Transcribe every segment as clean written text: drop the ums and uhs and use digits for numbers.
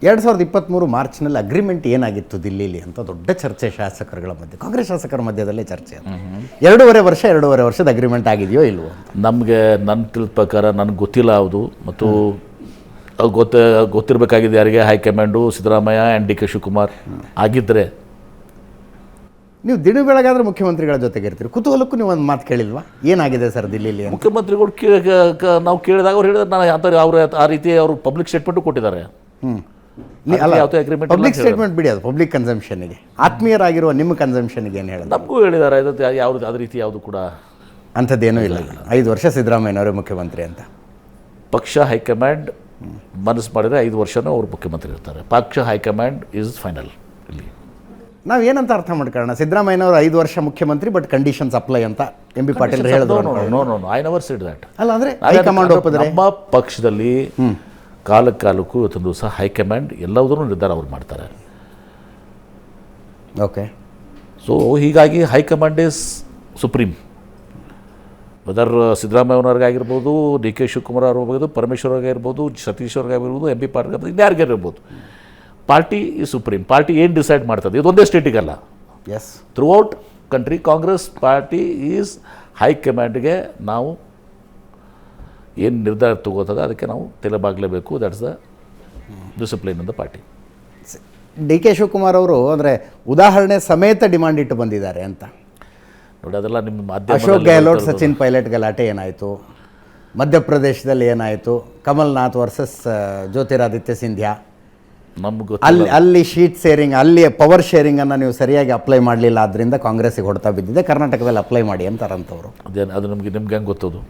2023 ಮಾರ್ಚ್ನಲ್ಲಿ ಅಗ್ರಿಮೆಂಟ್ ಏನಾಗಿತ್ತು ದಿಲ್ಲಿಲಿ ಅಂತ ದೊಡ್ಡ ಚರ್ಚೆ ಶಾಸಕರುಗಳ ಮಧ್ಯೆ, ಕಾಂಗ್ರೆಸ್ ಶಾಸಕರ ಮಧ್ಯದಲ್ಲೇ ಚರ್ಚೆ. 2.5 ವರ್ಷದ ಅಗ್ರಿಮೆಂಟ್ ಆಗಿದೆಯೋ ಇಲ್ವೋ? ನಮಗೆ ನನ್ನ ತಿಳಿದ ಪ್ರಕಾರ ನನಗೆ ಗೊತ್ತಿಲ್ಲ ಯಾವುದು, ಮತ್ತು ಗೊತ್ತಿರಬೇಕಾಗಿದೆ ಯಾರಿಗೆ, high command Siddaramaiah and D K Shivakumar ಆಗಿದ್ದರೆ. ನೀವು ದಿನ ಬೆಳಗಾದ್ರೆ ಮುಖ್ಯಮಂತ್ರಿಗಳ ಜೊತೆಗೆ ಇರ್ತೀರಿ, ಕುತೂಹಲಕ್ಕೂ ನೀವು ಒಂದು ಮಾತು ಕೇಳಿಲ್ವಾ ಏನಾಗಿದೆ ಸರ್ ದಿಲ್ಲಿಲಿ? ಮುಖ್ಯಮಂತ್ರಿಗಳು ನಾವು ಕೇಳಿದಾಗ ಅವ್ರು ಹೇಳಿದ್ರೆ ನಾನು ಯಾವ ಥರ ಆ ರೀತಿ ಅವರು ಪಬ್ಲಿಕ್ ಸ್ಟೇಟ್ಮೆಂಟು ಕೊಟ್ಟಿದ್ದಾರೆ. ಪಬ್ಲಿಕ್ ಸ್ಟೇಟ್ಮೆಂಟ್ ಬಿಡಿ, ಅದು ಪಬ್ಲಿಕ್ ಕನ್ಸಂಪ್ಷನ್ಗೆ. ಆತ್ಮೀಯರಾಗಿರುವ ನಿಮ್ಮ ಕನ್ಸಂಪ್ಷನ್ಗೆ ಏನು ಹೇಳೋದು? ನಮಗೂ ಹೇಳಿದ್ದಾರೆ ಯಾವುದು ಅದೇ ರೀತಿ ಯಾವುದು ಕೂಡ ಅಂಥದ್ದೇನೂ ಇಲ್ಲ. 5 ವರ್ಷ ಸಿದ್ದರಾಮಯ್ಯನವರೇ ಮುಖ್ಯಮಂತ್ರಿ ಅಂತ ಪಕ್ಷ ಹೈಕಮಾಂಡ್ ಮನಸ್ಸು ಮಾಡಿದರೆ 5 ವರ್ಷನೂ ಅವರು ಮುಖ್ಯಮಂತ್ರಿ ಇರ್ತಾರೆ. ಪಕ್ಷ ಹೈಕಮಾಂಡ್ ಈಸ್ ಫೈನಲ್. ಇಲ್ಲಿ ನಾವು ಏನಂತ ಅರ್ಥ ಮಾಡ್ಕೊಳ್ಳೋಣ? ಸಿದ್ದರಾಮಯ್ಯನವರು 5 ವರ್ಷ ಮುಖ್ಯಮಂತ್ರಿ, ಬಟ್ ಕಂಡೀಷನ್ಸ್ ಅಪ್ಲೈ ಅಂತ ಎಂ ಬಿ ಪಾಟೀಲ್ ಹೇಳಿದ್ರು. No I never said that. ಅಲ್ಲ, ಅಂದರೆ ಹೈಕಮಾಂಡ್ ಒಪ್ಪಿದ್ರೆ ನಮ್ಮ ಪಕ್ಷದಲ್ಲಿ ಕಾಲಕ್ಕೂ ಇವತ್ತೊಂದು ದಿವಸ ಹೈಕಮಾಂಡ್ ಎಲ್ಲದನ್ನೂ ನಿರ್ಧಾರ ಅವ್ರು ಮಾಡ್ತಾರೆ. ಓಕೆ. ಸೊ ಹೀಗಾಗಿ ಹೈಕಮಾಂಡ್ ಈಸ್ ಸುಪ್ರೀಂ. ವೆದರ್ ಸಿದ್ದರಾಮಯ್ಯನವ್ರಿಗಾಗಿರ್ಬೋದು, ಡಿ ಕೆ ಶಿವಕುಮಾರ್ ಅವ್ರಿರ್ಬೋದು, ಪರಮೇಶ್ವರ್ ಅವ್ರಿಗಿರ್ಬೋದು, ಸತೀಶ್ ಅವ್ರಿಗಾಗಿರ್ಬೋದು, ಎಂ ಪಿ ಪಾಟೀಲ್ ಇನ್ಯಾರಿಗಿರ್ಬೋದು, ಪಾರ್ಟಿ ಈಸ್ ಸುಪ್ರೀಂ. ಪಾರ್ಟಿ ಏನು ಡಿಸೈಡ್ ಮಾಡ್ತದೆ, ಇದೊಂದೇ ಸ್ಟೇಟಿಗಲ್ಲ, as throughout country Congress party is ಹೈಕಮಾಂಡ್ಗೆ ನಾವು ಏನು ನಿರ್ಧಾರ ತಗೋತದೆ ಅದಕ್ಕೆ ನಾವು ತಲೆಬಾಗಲೇಬೇಕು. That's the discipline in the party. D K Shivakumar ಅವರು ಅಂದರೆ ಉದಾಹರಣೆ ಸಮೇತ ಡಿಮಾಂಡ್ ಇಟ್ಟು ಬಂದಿದ್ದಾರೆ ಅಂತ ನೋಡಿ. ಅದೆಲ್ಲ ನಿಮ್ಮ ಮಾಧ್ಯಮ. ಅಶೋಕ್ ಗೆಹ್ಲೋಟ್ ಸಚಿನ್ ಪೈಲಟ್ ಗಲಾಟೆ ಏನಾಯಿತು, ಮಧ್ಯಪ್ರದೇಶದಲ್ಲಿ ಏನಾಯಿತು, ಕಮಲ್ನಾಥ್ ವರ್ಸಸ್ ಜ್ಯೋತಿರಾದಿತ್ಯ ಸಿಂಧ್ಯಾ, ನಮ್ಗೆ ಅಲ್ಲಿ ಶೀಟ್ ಶೇರಿಂಗ್, ಅಲ್ಲಿ ಪವರ್ ಶೇರಿಂಗನ್ನು ನೀವು ಸರಿಯಾಗಿ ಅಪ್ಲೈ ಮಾಡಲಿಲ್ಲ, ಆದ್ದರಿಂದ ಕಾಂಗ್ರೆಸ್ಸಿಗೆ ಹೊಡ್ತಾ ಬಿದ್ದಿದೆ, ಕರ್ನಾಟಕದಲ್ಲಿ ಅಪ್ಲೈ ಮಾಡಿ ಅಂತಾರಂಥವ್ರು. ಅದು ನಿಮ್ಗೆ ಹೆಂಗೆ ಗೊತ್ತದು?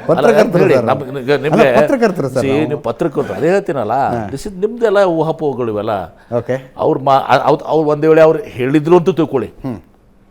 ಪತ್ರಕರ್ತರು ಸರ್, ನೀವು ಪತ್ರಕರ್ತರು, ಅದೇ ಹೇಳ್ತೀನಲ್ಲ, ನಿಮ್ದೆಲ್ಲ ಊಹಾಪೋಹಗಳು ಇವೆಲ್ಲ. ಓಕೆ. ಅವ್ರು ಒಂದು ವೇಳೆ ಅವ್ರು ಹೇಳಿದ್ರು ಅಂತ ತಿಳ್ಕೊಳ್ಳಿ,